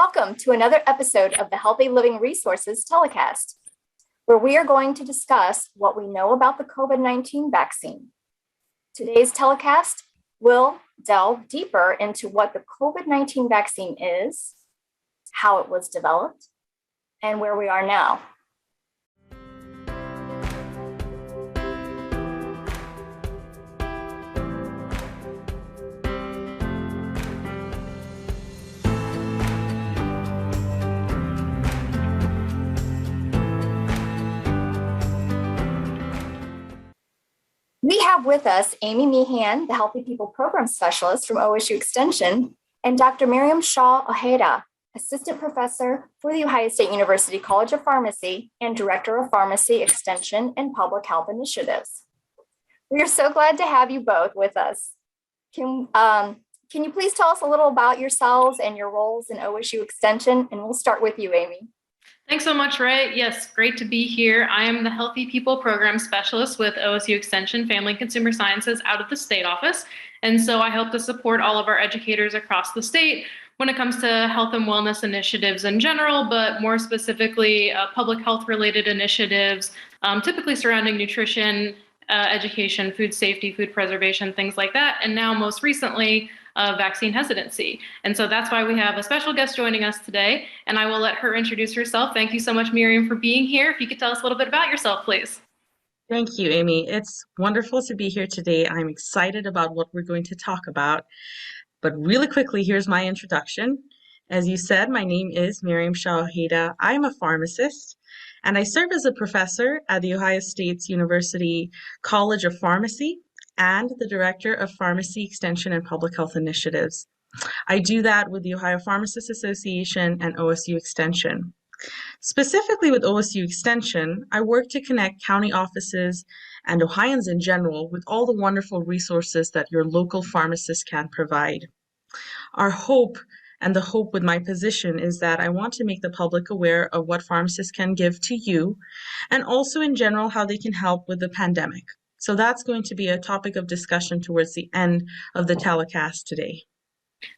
Welcome to another episode of the Healthy Living Resources telecast, where we are going to discuss what we know about the COVID-19 vaccine. Today's telecast will delve deeper into what the COVID-19 vaccine is, how it was developed, and where we are now. We have with us Amy Meehan, the Healthy People Program Specialist from OSU Extension, and Dr. Myriam Shaw Ojeda, Assistant Professor for the Ohio State University College of Pharmacy and Director of Pharmacy Extension and Public Health Initiatives. We are so glad to have you both with us. Can you please tell us a little about yourselves and your roles in OSU Extension? And we'll start with you, Amy. Thanks so much, Rae. Yes, great to be here. I am the Healthy People Program Specialist with OSU Extension Family and Consumer Sciences out of the state office. And so I help to support all of our educators across the state when it comes to health and wellness initiatives in general, but more specifically, public health related initiatives, typically surrounding nutrition, education, food safety, food preservation, things like that. And now most recently, vaccine hesitancy. And so that's why we have a special guest joining us today, and I will let her introduce herself. Thank you so much, Myriam, for being here. If you could tell us a little bit about yourself, please. Thank you, Amy. It's wonderful to be here today. I'm excited about what we're going to talk about. But really quickly, here's my introduction. As you said, my name is Myriam Shaw Ojeda. I'm a pharmacist, and I serve as a professor at the Ohio State University College of Pharmacy and the Director of Pharmacy Extension and Public Health Initiatives. I do that with the Ohio Pharmacists Association and OSU Extension. Specifically with OSU Extension, I work to connect county offices and Ohioans in general with all the wonderful resources that your local pharmacist can provide. Our hope and the hope with my position is that I want to make the public aware of what pharmacists can give to you, and also in general how they can help with the pandemic. So that's going to be a topic of discussion towards the end of the telecast today.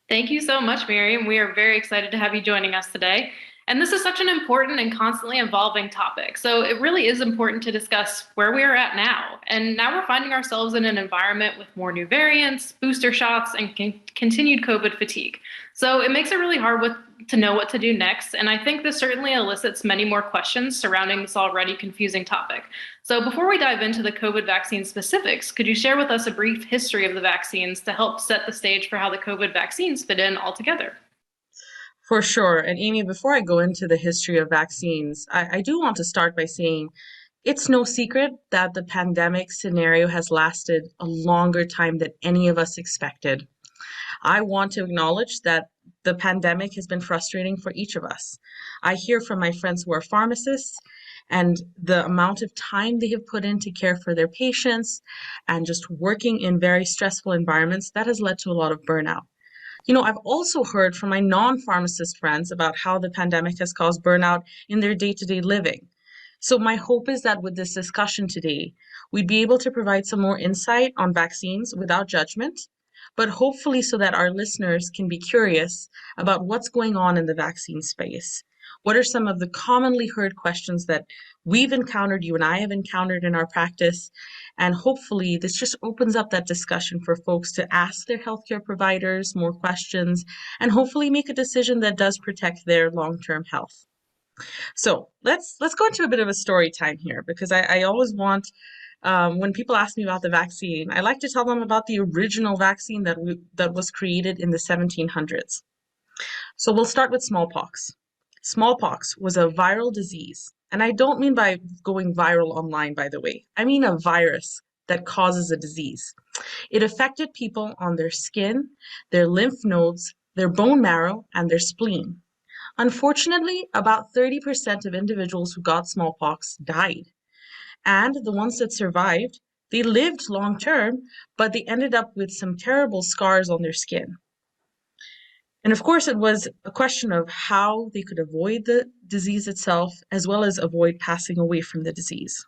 Thank you so much, Myriam. We are very excited to have you joining us today. And this is such an important and constantly evolving topic. So it really is important to discuss where we are at now. And now we're finding ourselves in an environment with more new variants, booster shots, and continued COVID fatigue. So it makes it really hard to know what to do next. And I think this certainly elicits many more questions surrounding this already confusing topic. So before we dive into the COVID vaccine specifics, could you share with us a brief history of the vaccines to help set the stage for how the COVID vaccines fit in altogether? For sure. And Amy, before I go into the history of vaccines, I do want to start by saying it's no secret that the pandemic scenario has lasted a longer time than any of us expected. I want to acknowledge that the pandemic has been frustrating for each of us. I hear from my friends who are pharmacists and the amount of time they have put in to care for their patients and just working in very stressful environments that has led to a lot of burnout. You know, I've also heard from my non-pharmacist friends about how the pandemic has caused burnout in their day-to-day living. So my hope is that with this discussion today, we'd be able to provide some more insight on vaccines without judgment, but hopefully so that our listeners can be curious about what's going on in the vaccine space. What are some of the commonly heard questions that we've encountered, you and I have encountered in our practice? And hopefully this just opens up that discussion for folks to ask their healthcare providers more questions and hopefully make a decision that does protect their long-term health. So let's go into a bit of a story time here, because I always want, when people ask me about the vaccine, I like to tell them about the original vaccine that was created in the 1700s. So we'll start with smallpox. Smallpox was a viral disease. And I don't mean by going viral online, by the way. I mean a virus that causes a disease. It affected people on their skin, their lymph nodes, their bone marrow, and their spleen. Unfortunately, about 30% of individuals who got smallpox died. And the ones that survived, they lived long term, but they ended up with some terrible scars on their skin. And of course, it was a question of how they could avoid the disease itself, as well as avoid passing away from the disease.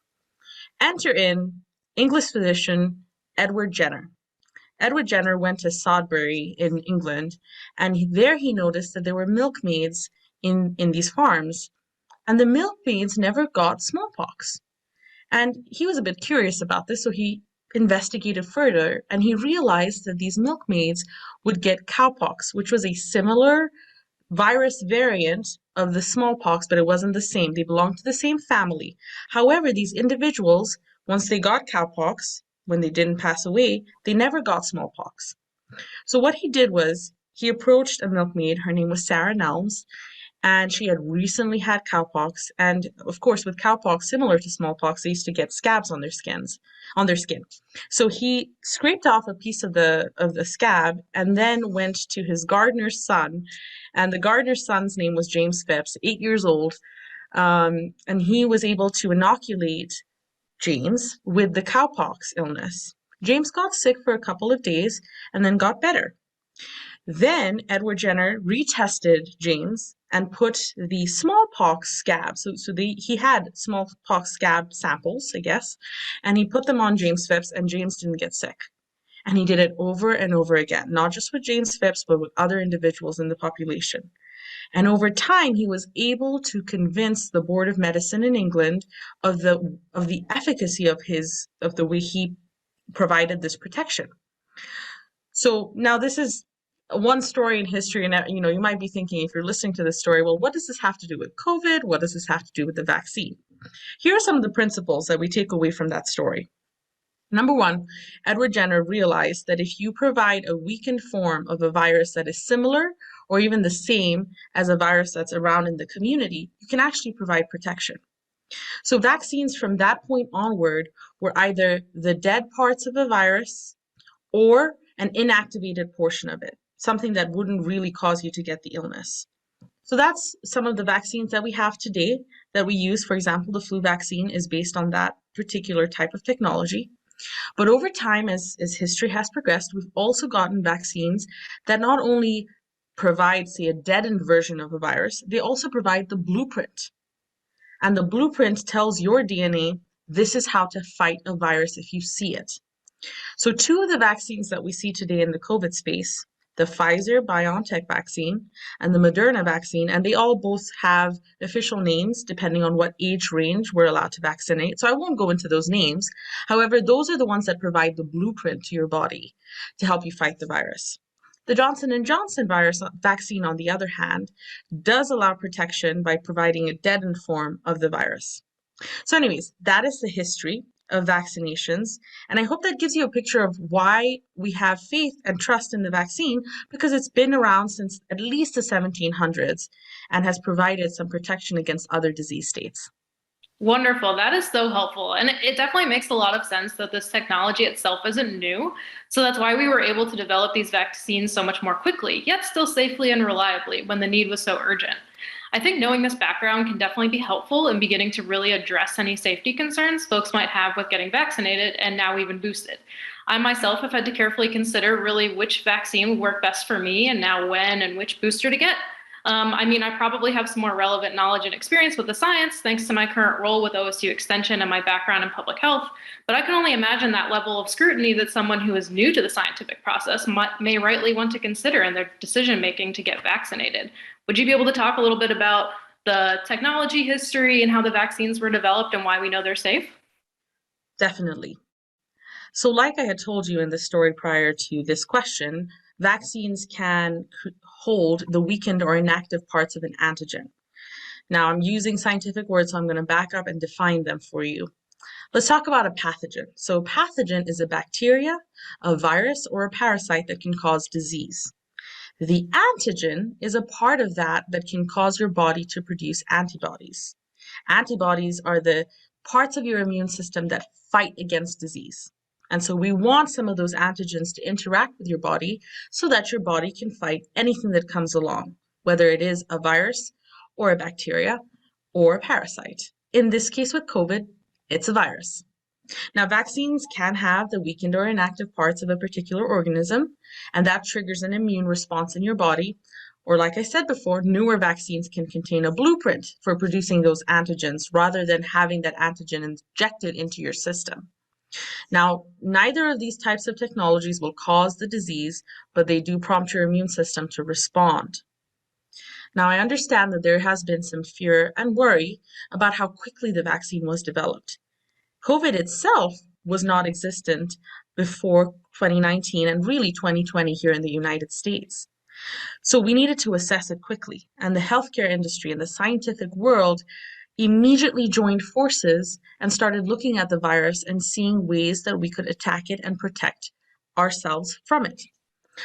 Enter in English physician Edward Jenner. Edward Jenner went to Sudbury in England, and there he noticed that there were milkmaids in these farms, and the milkmaids never got smallpox. And he was a bit curious about this, so he investigated further, and he realized that these milkmaids would get cowpox, which was a similar virus variant of the smallpox, but it wasn't the same. They belonged to the same family. However, these individuals, once they got cowpox, when they didn't pass away, they never got smallpox. So what he did was he approached a milkmaid. Her name was Sarah Nelms, and she had recently had cowpox. And of course, with cowpox, similar to smallpox, they used to get scabs on their skin. So he scraped off a piece of the scab and then went to his gardener's son, and the gardener's son's name was James Phipps, 8 years old, and he was able to inoculate James with the cowpox illness. James got sick for a couple of days and then got better. Then Edward Jenner retested James and put the smallpox scab. He had smallpox scab samples, I guess, and he put them on James Phipps, and James didn't get sick. And he did it over and over again, not just with James Phipps, but with other individuals in the population. And over time, he was able to convince the Board of Medicine in England of the efficacy of the way he provided this protection. So now this is one story in history, and you might be thinking, if you're listening to this story, well, what does this have to do with COVID? What does this have to do with the vaccine? Here are some of the principles that we take away from that story. Number one, Edward Jenner realized that if you provide a weakened form of a virus that is similar or even the same as a virus that's around in the community, you can actually provide protection. So vaccines from that point onward were either the dead parts of a virus or an inactivated portion of it, something that wouldn't really cause you to get the illness. So that's some of the vaccines that we have today that we use. For example, the flu vaccine is based on that particular type of technology. But over time, as history has progressed, we've also gotten vaccines that not only provide, say, a deadened version of a virus, they also provide the blueprint. And the blueprint tells your DNA, this is how to fight a virus if you see it. So two of the vaccines that we see today in the COVID space, the Pfizer-BioNTech vaccine and the Moderna vaccine, and they all both have official names depending on what age range we're allowed to vaccinate. So I won't go into those names. However, those are the ones that provide the blueprint to your body to help you fight the virus. The Johnson & Johnson vaccine, on the other hand, does allow protection by providing a deadened form of the virus. So anyways, that is the history of vaccinations. And I hope that gives you a picture of why we have faith and trust in the vaccine, because it's been around since at least the 1700s and has provided some protection against other disease states. Wonderful. That is so helpful. And it definitely makes a lot of sense that this technology itself isn't new. So that's why we were able to develop these vaccines so much more quickly, yet still safely and reliably when the need was so urgent. I think knowing this background can definitely be helpful in beginning to really address any safety concerns folks might have with getting vaccinated and now even boosted. I myself have had to carefully consider really which vaccine would work best for me and now when and which booster to get. I probably have some more relevant knowledge and experience with the science thanks to my current role with OSU Extension and my background in public health, but I can only imagine that level of scrutiny that someone who is new to the scientific process may rightly want to consider in their decision-making to get vaccinated. Would you be able to talk a little bit about the technology history and how the vaccines were developed and why we know they're safe? Definitely. So like I had told you in the story prior to this question, vaccines can hold the weakened or inactive parts of an antigen. Now I'm using scientific words, so I'm going to back up and define them for you. Let's talk about a pathogen. So a pathogen is a bacteria, a virus, or a parasite that can cause disease. The antigen is a part of that can cause your body to produce antibodies. Antibodies are the parts of your immune system that fight against disease. And so we want some of those antigens to interact with your body so that your body can fight anything that comes along, whether it is a virus or a bacteria or a parasite. In this case with COVID, it's a virus. Now, vaccines can have the weakened or inactive parts of a particular organism, and that triggers an immune response in your body. Or like I said before, newer vaccines can contain a blueprint for producing those antigens rather than having that antigen injected into your system. Now, neither of these types of technologies will cause the disease, but they do prompt your immune system to respond. Now, I understand that there has been some fear and worry about how quickly the vaccine was developed. COVID itself was not existent before 2019 and really 2020 here in the United States. So we needed to assess it quickly, and the healthcare industry and the scientific world immediately joined forces and started looking at the virus and seeing ways that we could attack it and protect ourselves from it.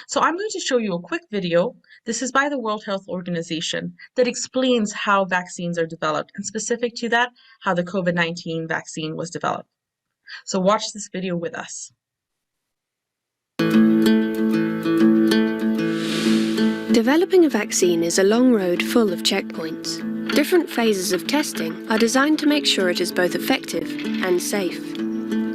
So I'm going to show you a quick video. This is by the World Health Organization that explains how vaccines are developed, and specific to that, how the COVID-19 vaccine was developed. So watch this video with us. Developing a vaccine is a long road full of checkpoints. Different phases of testing are designed to make sure it is both effective and safe.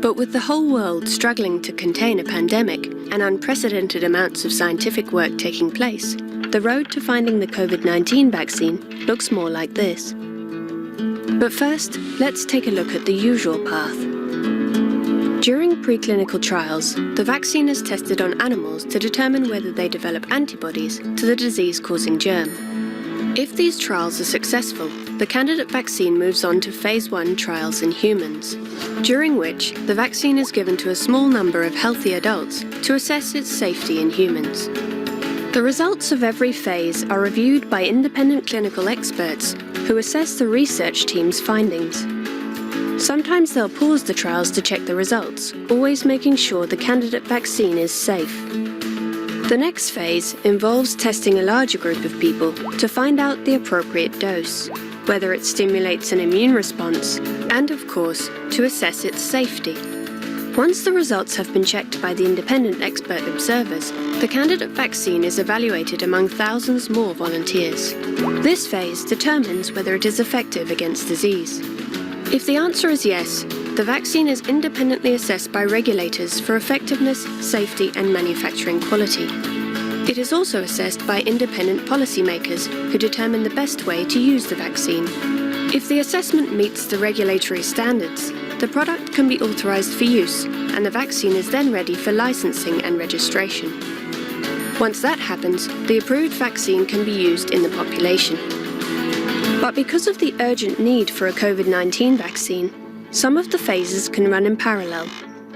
But with the whole world struggling to contain a pandemic and unprecedented amounts of scientific work taking place, the road to finding the COVID-19 vaccine looks more like this. But first, let's take a look at the usual path. During preclinical trials, the vaccine is tested on animals to determine whether they develop antibodies to the disease-causing germ. If these trials are successful, the candidate vaccine moves on to phase 1 trials in humans, during which the vaccine is given to a small number of healthy adults to assess its safety in humans. The results of every phase are reviewed by independent clinical experts who assess the research team's findings. Sometimes they'll pause the trials to check the results, always making sure the candidate vaccine is safe. The next phase involves testing a larger group of people to find out the appropriate dose, whether it stimulates an immune response, and of course, to assess its safety. Once the results have been checked by the independent expert observers, the candidate vaccine is evaluated among thousands more volunteers. This phase determines whether it is effective against disease. If the answer is yes, the vaccine is independently assessed by regulators for effectiveness, safety, and manufacturing quality. It is also assessed by independent policymakers who determine the best way to use the vaccine. If the assessment meets the regulatory standards, the product can be authorized for use, and the vaccine is then ready for licensing and registration. Once that happens, the approved vaccine can be used in the population. But because of the urgent need for a COVID-19 vaccine, some of the phases can run in parallel,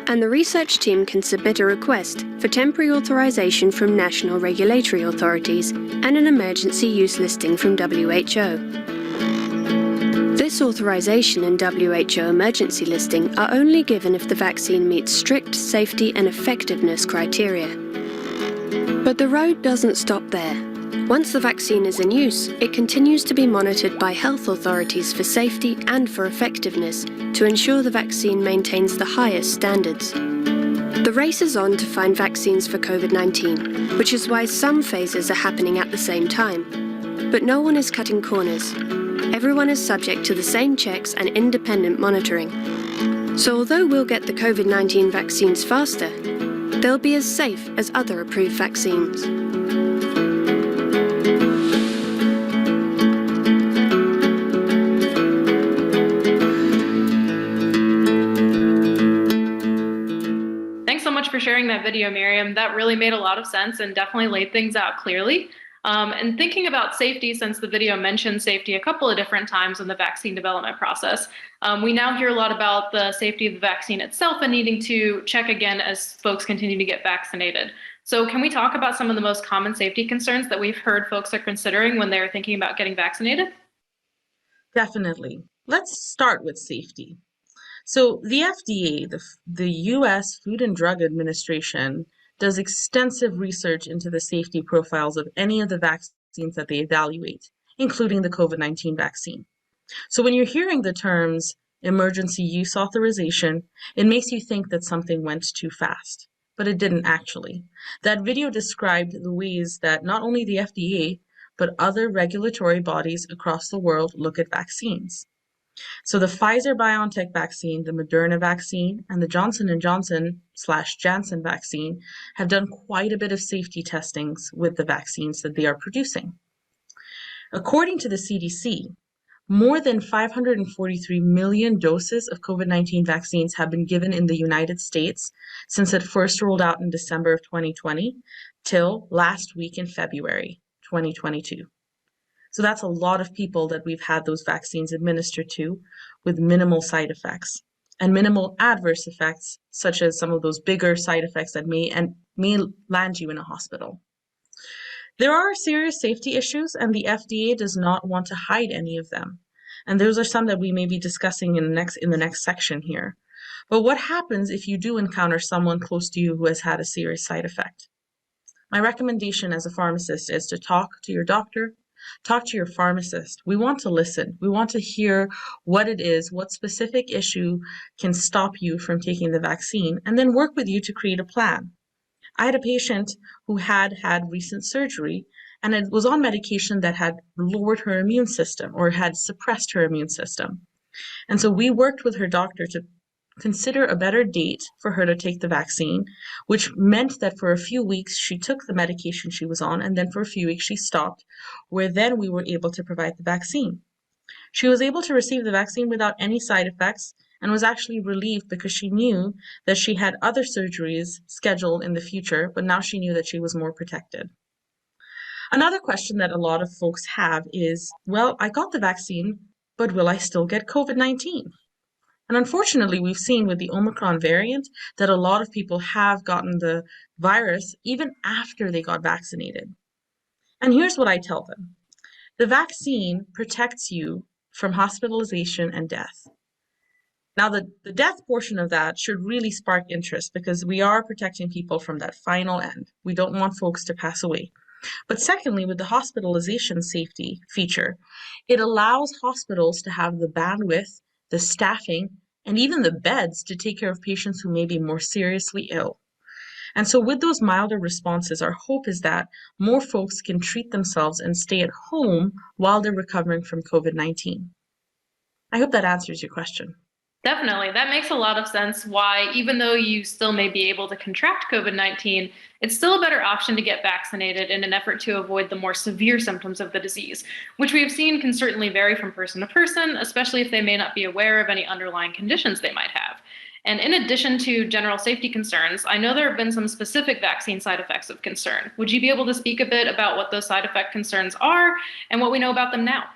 and the research team can submit a request for temporary authorization from national regulatory authorities and an emergency use listing from WHO. This authorization and WHO emergency listing are only given if the vaccine meets strict safety and effectiveness criteria. But the road doesn't stop there. Once the vaccine is in use, it continues to be monitored by health authorities for safety and for effectiveness to ensure the vaccine maintains the highest standards. The race is on to find vaccines for COVID-19, which is why some phases are happening at the same time. But no one is cutting corners. Everyone is subject to the same checks and independent monitoring. So although we'll get the COVID-19 vaccines faster, they'll be as safe as other approved vaccines. For sharing that video, Myriam. That really made a lot of sense and definitely laid things out clearly. And thinking about safety, since the video mentioned safety a couple of different times in the vaccine development process, we now hear a lot about the safety of the vaccine itself and needing to check again as folks continue to get vaccinated. So can we talk about some of the most common safety concerns that we've heard folks are considering when they're thinking about getting vaccinated? Definitely. Let's start with safety. So the FDA, the U.S. Food and Drug Administration, does extensive research into the safety profiles of any of the vaccines that they evaluate, including the COVID-19 vaccine. So when you're hearing the terms emergency use authorization, it makes you think that something went too fast, but it didn't actually. That video described the ways that not only the FDA, but other regulatory bodies across the world look at vaccines. So the Pfizer-BioNTech vaccine, the Moderna vaccine, and the Johnson & Johnson/Janssen vaccine have done quite a bit of safety testings with the vaccines that they are producing. According to the CDC, More than 543 million doses of COVID-19 vaccines have been given in the United States since it first rolled out in December of 2020 till last week in February 2022. So that's a lot of people that we've had those vaccines administered to with minimal side effects and minimal adverse effects, such as some of those bigger side effects that may land you in a hospital. There are serious safety issues, and the FDA does not want to hide any of them. And those are some that we may be discussing in the next section here. But what happens if you do encounter someone close to you who has had a serious side effect? My recommendation as a pharmacist is to talk to your doctor, talk to your pharmacist. We want to listen. We want to hear what it is, what specific issue can stop you from taking the vaccine, and then work with you to create a plan. I had a patient who had recent surgery and it was on medication that had lowered her immune system or had suppressed her immune system. And so we worked with her doctor to consider a better date for her to take the vaccine, which meant that for a few weeks she took the medication she was on, and then for a few weeks she stopped, where then we were able to provide the vaccine. She was able to receive the vaccine without any side effects and was actually relieved because she knew that she had other surgeries scheduled in the future, but now she knew that she was more protected. Another question that a lot of folks have is, well, I got the vaccine, but will I still get COVID-19? And unfortunately, we've seen with the Omicron variant that a lot of people have gotten the virus even after they got vaccinated. And here's what I tell them. The vaccine protects you from hospitalization and death. Now, the death portion of that should really spark interest because we are protecting people from that final end. We don't want folks to pass away. But secondly, with the hospitalization safety feature, it allows hospitals to have the bandwidth, the staffing, and even the beds to take care of patients who may be more seriously ill. And so with those milder responses, our hope is that more folks can treat themselves and stay at home while they're recovering from COVID-19. I hope that answers your question. Definitely. That makes a lot of sense why, even though you still may be able to contract COVID-19, it's still a better option to get vaccinated in an effort to avoid the more severe symptoms of the disease, which we have seen can certainly vary from person to person, especially if they may not be aware of any underlying conditions they might have. And in addition to general safety concerns, I know there have been some specific vaccine side effects of concern. Would you be able to speak a bit about what those side effect concerns are and what we know about them now?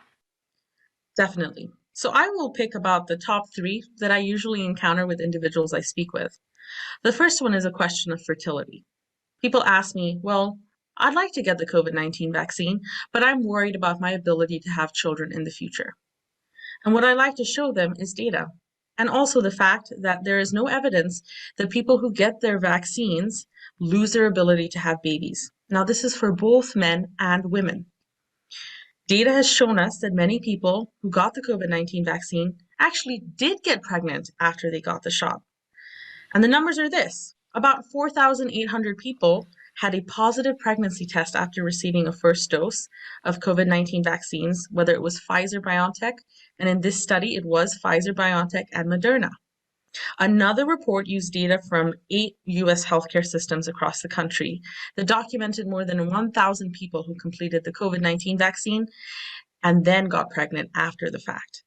Definitely. So I will pick about the top 3 that I usually encounter with individuals I speak with. The first one is a question of fertility. People ask me, well, I'd like to get the COVID-19 vaccine, but I'm worried about my ability to have children in the future. And what I like to show them is data. And also the fact that there is no evidence that people who get their vaccines lose their ability to have babies. Now, this is for both men and women. Data has shown us that many people who got the COVID-19 vaccine actually did get pregnant after they got the shot. And the numbers are this. About 4,800 people had a positive pregnancy test after receiving a first dose of COVID-19 vaccines, whether it was Pfizer-BioNTech, and in this study it was Pfizer-BioNTech and Moderna. Another report used data from 8 U.S. healthcare systems across the country that documented more than 1,000 people who completed the COVID-19 vaccine and then got pregnant after the fact.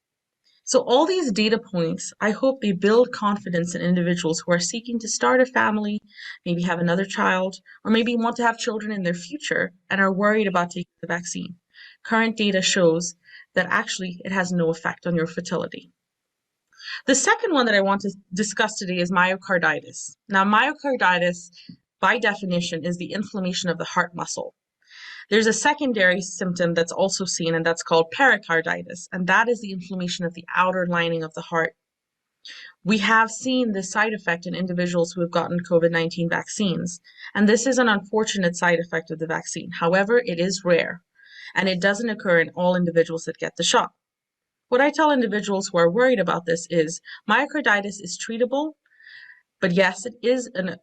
So all these data points, I hope they build confidence in individuals who are seeking to start a family, maybe have another child, or maybe want to have children in their future and are worried about taking the vaccine. Current data shows that actually it has no effect on your fertility. The second one that I want to discuss today is myocarditis. Now, myocarditis, by definition, is the inflammation of the heart muscle. There's a secondary symptom that's also seen, and that's called pericarditis, and that is the inflammation of the outer lining of the heart. We have seen this side effect in individuals who have gotten COVID-19 vaccines, and this is an unfortunate side effect of the vaccine. However, it is rare, and it doesn't occur in all individuals that get the shot. What I tell individuals who are worried about this is myocarditis is treatable, but yes, it is an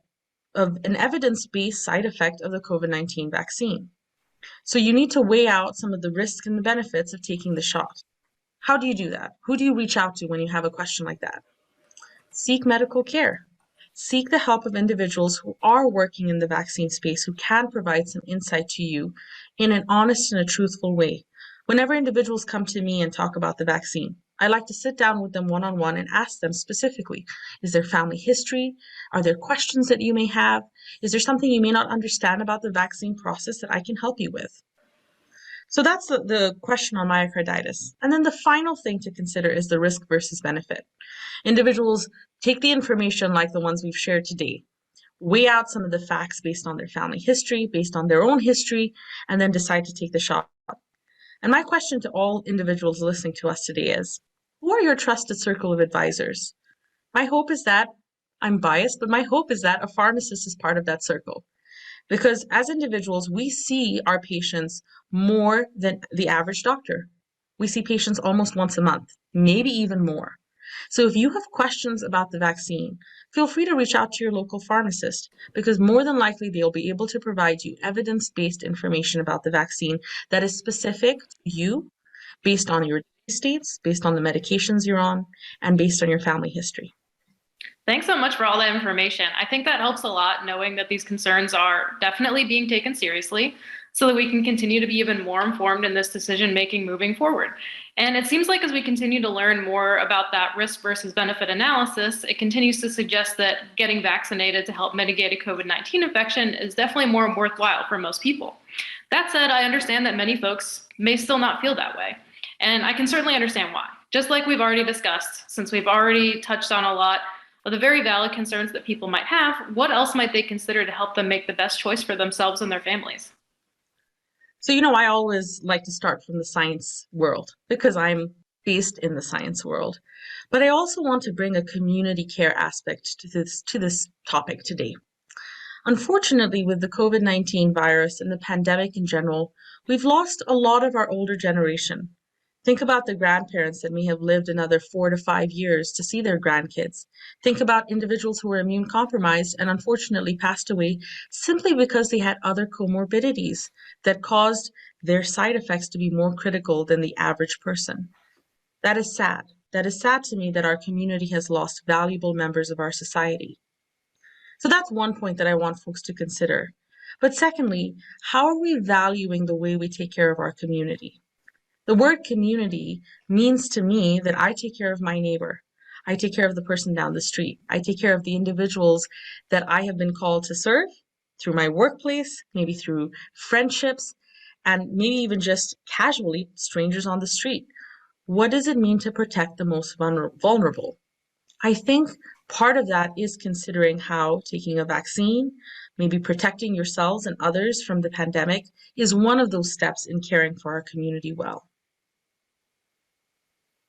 evidence-based side effect of the COVID-19 vaccine. So you need to weigh out some of the risks and the benefits of taking the shot. How do you do that? Who do you reach out to when you have a question like that? Seek medical care. Seek the help of individuals who are working in the vaccine space who can provide some insight to you in an honest and a truthful way. Whenever individuals come to me and talk about the vaccine, I like to sit down with them one-on-one and ask them specifically, is there family history? Are there questions that you may have? Is there something you may not understand about the vaccine process that I can help you with? So that's the question on myocarditis. And then the final thing to consider is the risk versus benefit. Individuals take the information like the ones we've shared today, weigh out some of the facts based on their family history, based on their own history, and then decide to take the shot. And my question to all individuals listening to us today is, who are your trusted circle of advisors? My hope is that, I'm biased, but my hope is that a pharmacist is part of that circle. Because as individuals, we see our patients more than the average doctor. We see patients almost once a month, maybe even more. So if you have questions about the vaccine, feel free to reach out to your local pharmacist, because more than likely they'll be able to provide you evidence-based information about the vaccine that is specific to you, based on your states, based on the medications you're on, and based on your family history. Thanks so much for all that information. I think that helps a lot, knowing that these concerns are definitely being taken seriously so that we can continue to be even more informed in this decision making moving forward. And it seems like as we continue to learn more about that risk versus benefit analysis, it continues to suggest that getting vaccinated to help mitigate a COVID-19 infection is definitely more worthwhile for most people. That said, I understand that many folks may still not feel that way. And I can certainly understand why. Just like we've already discussed, since we've already touched on a lot of the very valid concerns that people might have, what else might they consider to help them make the best choice for themselves and their families? So, I always like to start from the science world because I'm based in the science world. But I also want to bring a community care aspect to this topic today. Unfortunately, with the COVID-19 virus and the pandemic in general, we've lost a lot of our older generation. Think about the grandparents that may have lived another 4 to 5 years to see their grandkids. Think about individuals who were immune compromised and unfortunately passed away simply because they had other comorbidities that caused their side effects to be more critical than the average person. That is sad. That is sad to me that our community has lost valuable members of our society. So that's one point that I want folks to consider. But secondly, how are we valuing the way we take care of our community? The word community means to me that I take care of my neighbor. I take care of the person down the street. I take care of the individuals that I have been called to serve through my workplace, maybe through friendships, and maybe even just casually strangers on the street. What does it mean to protect the most vulnerable? I think part of that is considering how taking a vaccine, maybe protecting yourselves and others from the pandemic, is one of those steps in caring for our community well.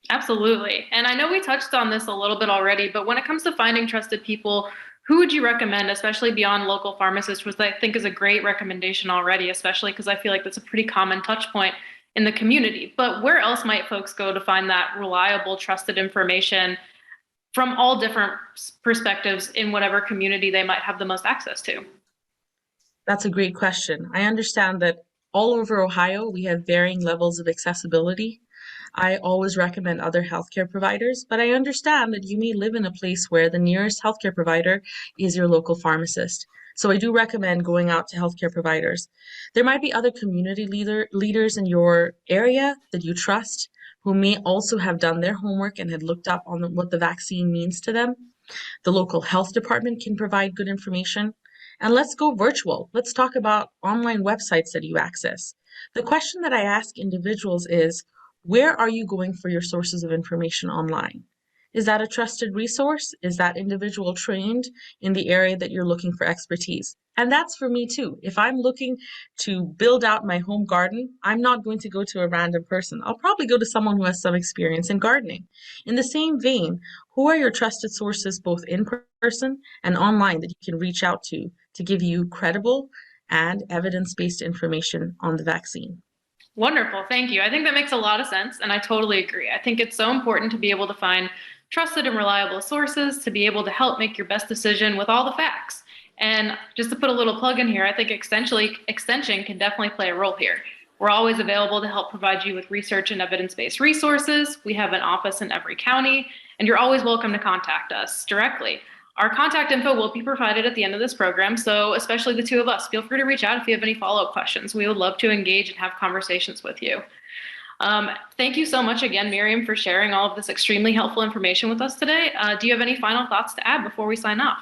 Absolutely. And I know we touched on this a little bit already, but when it comes to finding trusted people, who would you recommend, especially beyond local pharmacists, which I think is a great recommendation already, especially because I feel like that's a pretty common touch point in the community. But where else might folks go to find that reliable, trusted information from all different perspectives in whatever community they might have the most access to? That's a great question. I understand that all over Ohio, we have varying levels of accessibility. I always recommend other healthcare providers, but I understand that you may live in a place where the nearest healthcare provider is your local pharmacist. So I do recommend going out to healthcare providers. There might be other community leaders in your area that you trust who may also have done their homework and had looked up on what the vaccine means to them. The local health department can provide good information. And let's go virtual. Let's talk about online websites that you access. The question that I ask individuals is, where are you going for your sources of information online? Is that a trusted resource? Is that individual trained in the area that you're looking for expertise? And that's for me too. If I'm looking to build out my home garden, I'm not going to go to a random person. I'll probably go to someone who has some experience in gardening. In the same vein, who are your trusted sources both in person and online that you can reach out to give you credible and evidence-based information on the vaccine? Wonderful. Thank you. I think that makes a lot of sense, and I totally agree. I think it's so important to be able to find trusted and reliable sources to be able to help make your best decision with all the facts. And just to put a little plug in here, I think Extension can definitely play a role here. We're always available to help provide you with research and evidence-based resources. We have an office in every county, and you're always welcome to contact us directly. Our contact info will be provided at the end of this program, so especially the two of us, feel free to reach out if you have any follow-up questions. We would love to engage and have conversations with you. Thank you so much again, Myriam, for sharing all of this extremely helpful information with us today. Do you have any final thoughts to add before we sign off?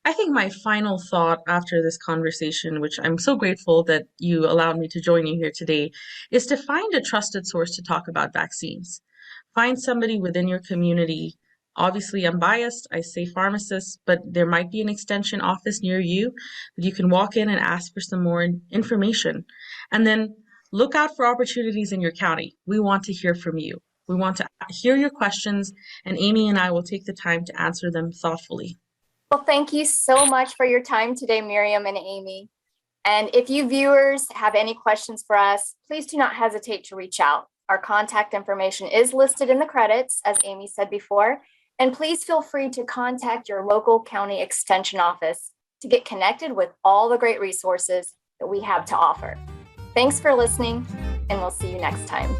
I think my final thought after this conversation, which I'm so grateful that you allowed me to join you here today, is to find a trusted source to talk about vaccines. Find somebody within your community. Obviously, I'm biased. I say pharmacists, but there might be an extension office near you that you can walk in and ask for some more information. And then look out for opportunities in your county. We want to hear from you. We want to hear your questions, and Amy and I will take the time to answer them thoughtfully. Well, thank you so much for your time today, Myriam and Amy. And if you viewers have any questions for us, please do not hesitate to reach out. Our contact information is listed in the credits, as Amy said before, and please feel free to contact your local county extension office to get connected with all the great resources that we have to offer. Thanks for listening, and we'll see you next time.